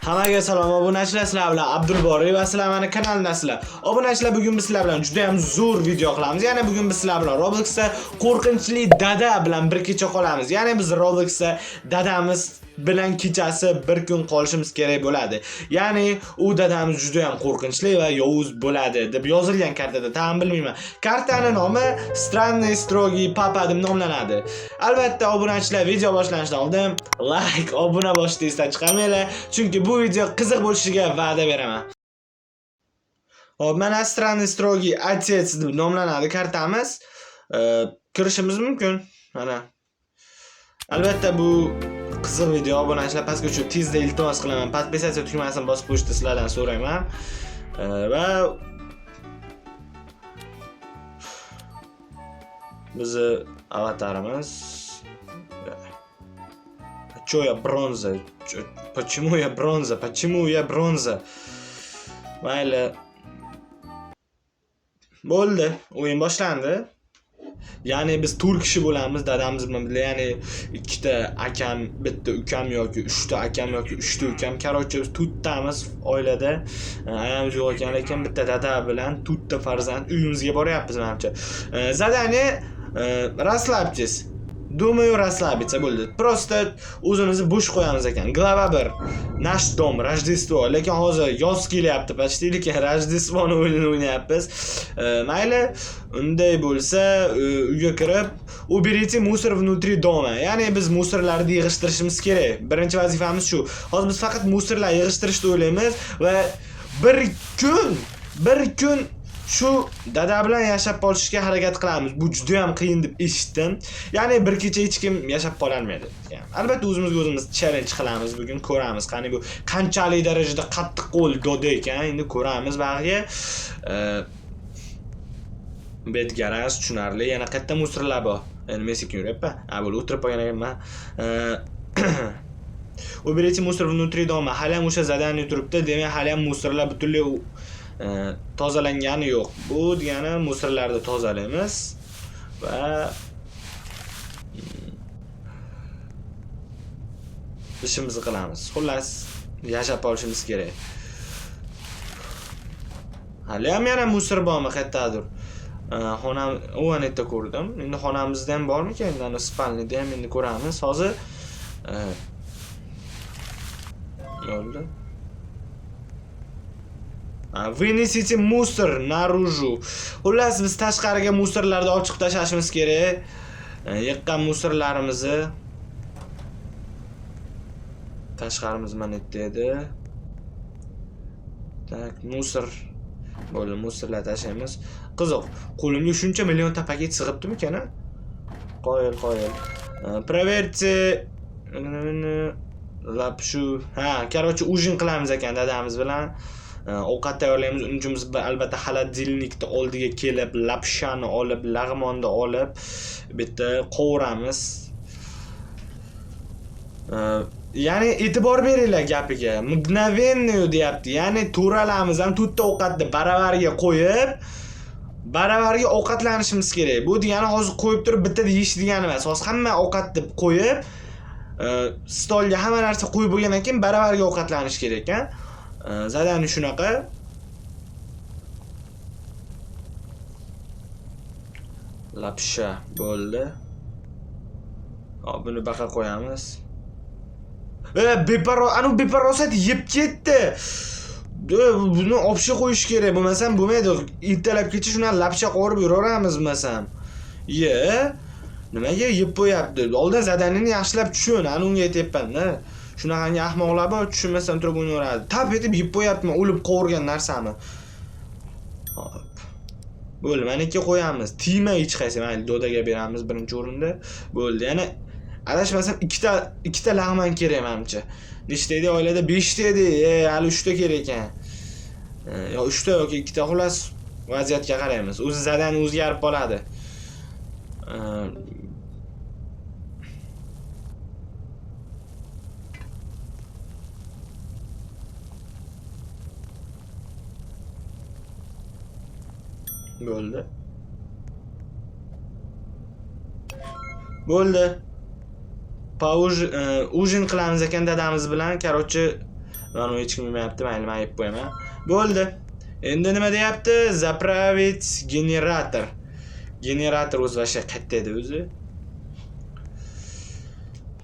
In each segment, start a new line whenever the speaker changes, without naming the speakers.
Hammaga salom, obunachilar, sizlar bilan Abdulboriy va sizlar meni kanalimdasizlar. Obunachilar, bugun biz sizlar bilan juda ham zo'r video qilamiz. Ya'ni bugun biz sizlar bilan Robloxda qo'rqinchli dada bilan bir kecha qolamiz. Ya'ni biz Robloxda dadamiz bilan kechasi bir kun qolishimiz kerak bo'ladi. Ya'ni u dadamiz juda ham qo'rqinchli va yovuz bo'ladi deb yozilgan kartada. Ta'min bilmayman. Kartaning nomi Stranniy Strogiy Papa deb nomlanadi. Albatta, obunachilar, video boshlanishidan oldin like, obuna bo'lishni esdan chiqarmanglar, chunki bu video qiziq bo'lishiga va'da beraman. Hop, mana Stranniy Strogiy Otets deb nomlanadi kartamiz. Kirishimiz mumkin. Mana. Albatta, bu qiziq video. Obunachilar, pastga tushib tezda iltimos qilaman, podpisatsiya tugmasini bosib qo'yishni sizlardan so'rayman. Va bizni avatarimiz Чё я бронза? Почему я бронза? Почему я бронза? Mayli. Bo'ldi, o'yin boshlandi. Ya'ni biz 4 kishi bo'lamiz, dadamiz bilan birga. Ya'ni ikkita akam, bitta ukam yoki 3 ta akam yoki 3 ta ukam. Короче, biz to'rttamiz oilada. Ayamiz yo'q ekan, lekin bitta dada bilan to'rtta farzand uyimizga boryapmiz menimcha. Zadание расслабьтесь. Думаю, расслабиться bo'ldi. Просто o'zimizni bo'sh qo'yamiz ekan. Glava 1. Наш дом, Rождество. Lekin hozir yoz kelyapti, почти lekin Rождествoni o'yinini o'ynayapmiz. Mayli, unday bo'lsa, uyga kirib, уберите мусор внутри дома. Ya'ni biz musorlarni yig'ishtirishimiz kerak. Birinchi vazifamiz shu. Hozir biz faqat musorlarni yig'ishtirishni o'ylaymiz va bir kun shu dada bilan yashab qolishga harakat qilamiz. Bu juda ham qiyin deb eshitdim. Ya'ni bir kecha hech kim yashab qola olmaydi. Albatta, o'zimizga o'zimiz challenge qilamiz. Bugun ko'ramiz, qani bu qanchalik darajada qattiq qo'l doda ekan. Endi ko'ramiz bag'riga. Bet garaj tushunarli. Yana qayerda musorlar bor? Endi men sekin yuryapman. Bo'lib o'tirib qolgan ekanman. Уберите мусор внутри дома. Hali ham o'sha zadaniya turibdi. Demak, hali ham musorlar butunlay tozalangani yo'q. Bu degani musorlarni tozalaymiz va ishimizni qilamiz. Xullas, yashab qolishimiz kerak. Hali ham yana musor bormi qayerdadir? Xonam, u anetta ko'rdim. Endi xonamizda ham bormi-ki? Endi spalnida ham endi ko'ramiz. Hozir bo'ldi. Вынесите мусор наружу. Xullas, biz tashqariga musorlarni olib chiqib tashlashimiz kerak. Yiqqan musorlarimizni tashqarimiz mana yerda edi. Tak, musor. Bo'ldi, musorlar tashlaymiz. Qiziq, qo'limga shuncha millionta paket sig'ibdimi-kan? Qo'yil. Проверьте lapshu. Короче, ujin qilamiz ekan dadamiz bilan. Ovqat tayyorlaymiz. Uning uchun biz albatta xolodilnikni oldiga kelib, lapshani olib, lag'monni olib, bitta qovuramiz. Ya'ni e'tibor beringlar gapiga. Mgnovenniy deyapti. Ya'ni to'ralamiz ham to'rtta ovqatni baravariga qo'yib, baravariga ovqatlanishimiz kerak. Bu degani hozir qo'yib turib bittada yeyish degani emas. Hozir hamma ovqatni qo'yib, stolga hamma narsa qo'yib bo'lgandan keyin baravariga ovqatlanish kerak, ha? Zadani shunaqa. Lapsha bo'ldi. Hop, buni baqa qo'yamiz. Beparosat yeb ketdi. Buni opsha qo'yish kerak, bo'lmasam bo'lmaydi. Ertalab kecha shuni lapsha qovurib yuraveramiz, bo'lmasam. Nimaga yeb qo'yapti? Oldin zadanini yaxshilab tushun. Ana unga aytayapman-da. Shunaqangi ahmoqlar bor, tushunmasdan turib o'ynaveradi. Tap etib yeb qo'yapman, o'lib qovurgan narsani. Hop. Bo'ldi, meniki qo'yamiz. Tiymay hech qaysi, mayli, dodaga beramiz birinchi o'rinda. Bo'ldi. Yana adashmasam ikkita lag'man kerak menimcha. Nechta edi oilada? 5 ta edi. Hali 3 ta kerak ekan. Yo 3 ta yoki 2 ta, xullas vaziyatga qaraymiz. O'zi zadani o'zgarib qoladi. Bo'ldi. Ujin qilamiz ekan dadamiz bilan. Короче, Mana u hech kim bilmayapti, mayli men aytib qo'yaman. Bo'ldi. Endi nima deyapti? Zapravить generator. Generator o'zi vasha qayerda edi o'zi?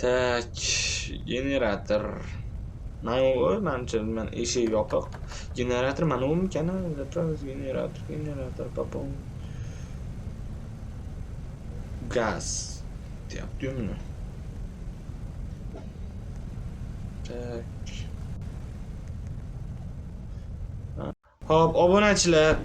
Tak, generator. Mana u, menimcha men eshik yopiq. Generator mana u ekan, zapravить generator popon. Gaz. Deyapti-mi? Tak. Hop, obunachilar.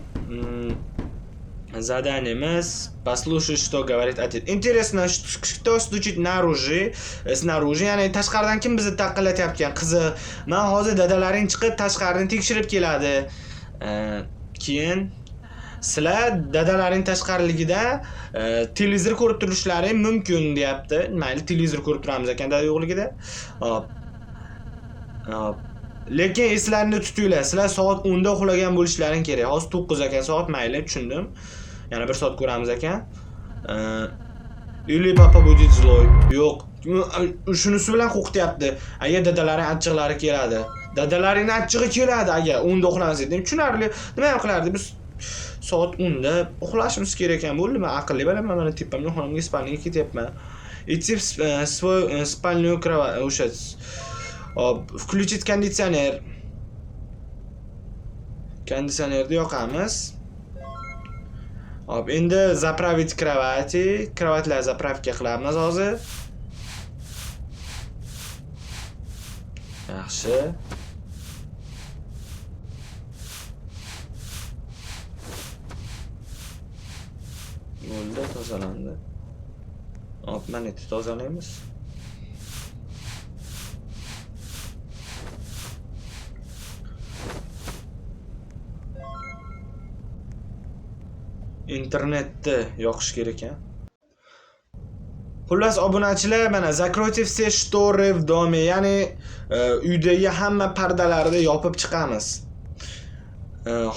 Заданияmiz послушать, что говорит отец. Интересно, кто стучит снаружи, ya'ni tashqaridan kim bizni taqillatyapti? Qiziq. Men hozir dadalaring chiqib tashqarini tekshirib keladi. Keyin sizlar dadalaring tashqariligida televizor ko'rib turishlari mumkin, deyapti. Mayli, televizor ko'rib turamiz ekan dada yo'qligida. Hop. Hop. Lekin eslaringni tutinglar, sizlar soat 10 da uxlagan bo'lishlaring kerak. Hozir 9 ekan soat, mayli, tushundim. Yana 1 soat ko'ramiz ekan. Или papa будет злой. Yo'q. Shunisi bilan qo'rqityapti. Agar dadalaring achchiqlari keladi. Dadalaringning achchig'i keladi agar 10 da uxlamasaydim. Tushunarli. Nima ham qilardi? Biz soat 10 da uxlashimiz kerak ekan. Bo'ldi, men aqlli bo'laman, mana tepamga xonamga spalniga ketyapman. Идти в свою спальную кровать. O'sha включить кондиционер. Konditsionerni yoqamiz. Hop, endi zapravить kravati, kravatlar zapravka qilamiz hozir. Yaxshi. Bo'ldi, tozalandi. Hop, mana endi tozalaymiz. Internetni yoqish kerak ekan. Xullas obunachilar, mana zakroyte все шторы в доме, ya'ni uydagi hamma pardalarni yopib chiqamiz.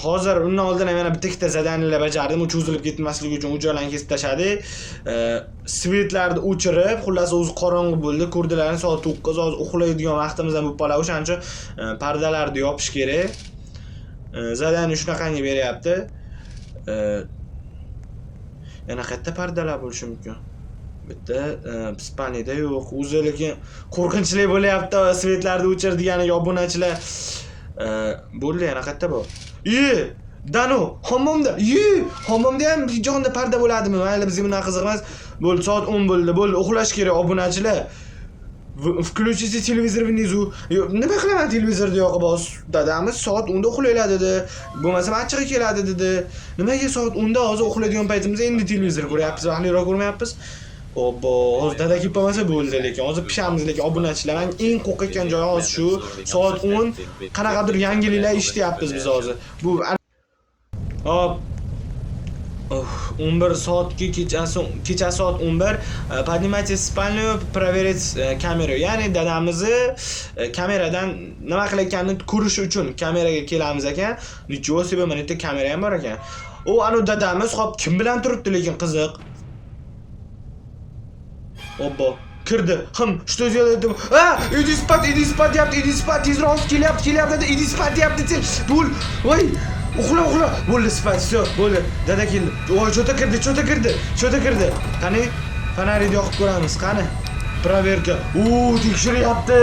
Hozir undan oldin mana bitta zadaniyalar bajardim, u cho'zilib ketmasligi uchun u joylarni kesib tashladik. Svetlarni o'chirib, xullas o'zi qorong'i bo'ldi, ko'rdilaring soat 9, hozir uxlaydigan vaqtimiz ham bo'lib qoladi. O'shaning uchun pardalarni yopish kerak. Zadaniya shunaqangi beryapti. Yana qayerda pardalar bo'lishi mumkin? Bitta spalnida yo'q. O'zi lekin qo'rqinchli bo'lyapti. Svetlarni o'chir deganiga obunachilar. Bo'ldi, yana qayerda bor? Dano, hammomda. Hammomda ham jonda parda bo'ladimi? Mayli, bizga bunaqa qiziq emas. Bo'ldi, soat 10 bo'ldi. Bo'ldi, uxlash kerak obunachilar. Включите televizor внизу. Nima qilaman televizorni yoqib hozir? Dadamiz soat 10 da uxlaylar dedi. Bo'lmasa achchig'i keladi dedi. Nimaga soat 10 da hozir uxlaydigan paytimizda endi televizor ko'ryapmiz, vaqtliroq ko'rmayapmiz? Obbo, hozir dada kelmasa bo'ldi, lekin hozir pishamiz, lekin obunachilar, men eng qo'rqayotgan joyi hozir shu. Soat 10 qanaqadir yangiliklar eshityapmiz biz hozir. Bu hop 11 soatga kecha soat 11 поднимайте спальню, проверить камеру. Ya'ni dadamizni kameradan nima qilayotganini ko'rish uchun kameraga kelamiz ekan. Nechvo себе, mana yerda kamera ham bor ekan. U anu dadamiz hop kim bilan turibdi, lekin qiziq. Obbo, kirdi. Что делать? Иди спать, deyapti, иди спать, tezroq kelyapti, dedi, иди спать deyapti. Bo'l, voy. Uxla. Bo'ldi, sifat, все, bo'ldi. Dada keldi. Voy, cho'ta kirdi. Qani, fonarni yoqib ko'ramiz, qani. Proverka. Tekshiryapti.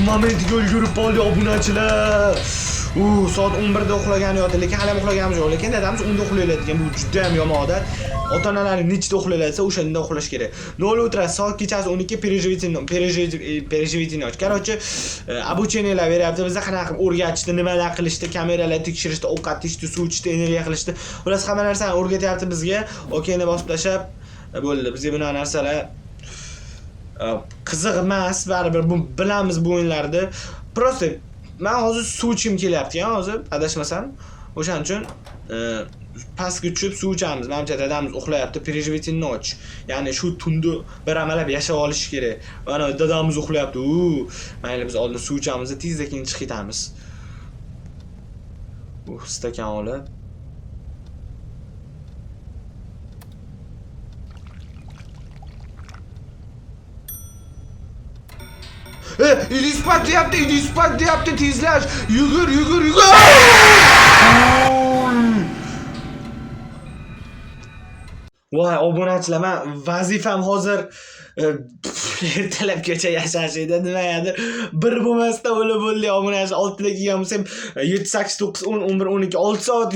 Momentiga ulgurib qoldi obunachilar. Soat 11 da uxlagani yo'q, lekin hali ham uxlaganimiz yo'q, lekin dadamiz 10 da uxlaydi degan, bu juda ham yomon odat. Ota-onalarning nechta uxlaylatsa, o'shanda uxlash kerak. Nol o'tiradi, soat kechasi 12 переживите nочь. Короче, обучениyalar beryapti. Bizga qanaqa qilib o'rgatishdi, nimalar qilishdi, kameralar tekshirishdi, ovqat yeyishdi, suv ichishdi, energiya qilishdi. Ular hamma narsani o'rgatyapti bizga. Okeyni bosib tashab, bo'ldi. Bizga bu narsalar qiziq emas, baribir bu bilamiz bu o'yinlarni. Просто men hozir suv ichim kelyapti, hozir adashmasam. O'shaning uchun pastga tushib suv ichamiz. Menimcha dadamiz uxlayapti, переживите nочь. Ya'ni shu tunni bir amalab yashab olish kerak. Mana dadamiz uxlayapti. Mayli, biz oldin suv ichamiz, tezda keyin chiqib ketamiz. Stakan olib. Idis patlayapti, idis patlayapti, tezlash. Yugur, yugur, yugur. Voy, obunachilar, men vazifam hozir ertalabgacha yashash edi. Nimadir bir bo'lmasdan o'lib bo'ldi. Obunachi 6 da kelgan bo'lsam 7, 8, 9, 10, 11, 12, 6 soat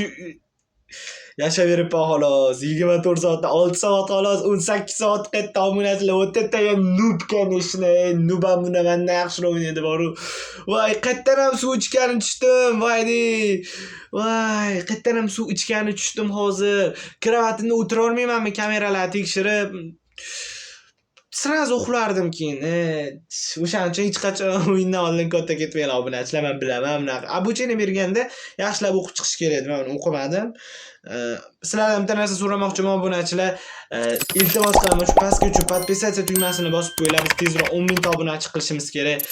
yashayveribman xolos. 24 soatda 6 soat xolos, 18 soat qayerda obunachilar o'tayotgan nubkan ishni. Nubam buni mendan yaxshiroq o'ynaydi boru. Voy, qayerdan ham suv ichgani tushdim. Voydi. Voy, qayerdan ham suv ichgani tushdim hozir. Kravatimda o'tira olmaymanmi kameralarni tekshirib? Sraz uxlardim keyin. O'shaning uchun hech qachon o'yindan oldin katta ketmayman obunachilar, men bilaman bunaqa. Обучение berganda yaxshilab o'qib chiqish kerak edi. Men o'qimadim. Sizlardan bitta narsa so'ramoqchiman obunachilar. Iltimos qilaman, shu pastga tushib podpisatsiya tugmasini bosib qo'yinglar. Biz tezroq 10 mingta obunachi qilishimiz kerak.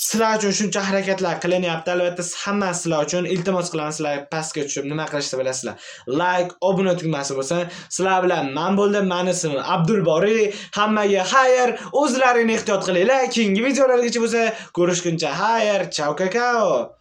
Sizlar uchun shuncha harakatlar qilinyapti. Albatta, hammasi sizlar uchun. Iltimos qilaman, sizlar pastga tushib nima qilishni bilasizlar. Like, obuna tugmasi bo'lsa, sizlar bilan men bo'ldim, meni ismim Abdulboriy. Hammaga xayr, o'zlaringni ehtiyot qilinglar. Keyingi videolargacha bo'lsa, ko'rishguncha xayr, chao kakao.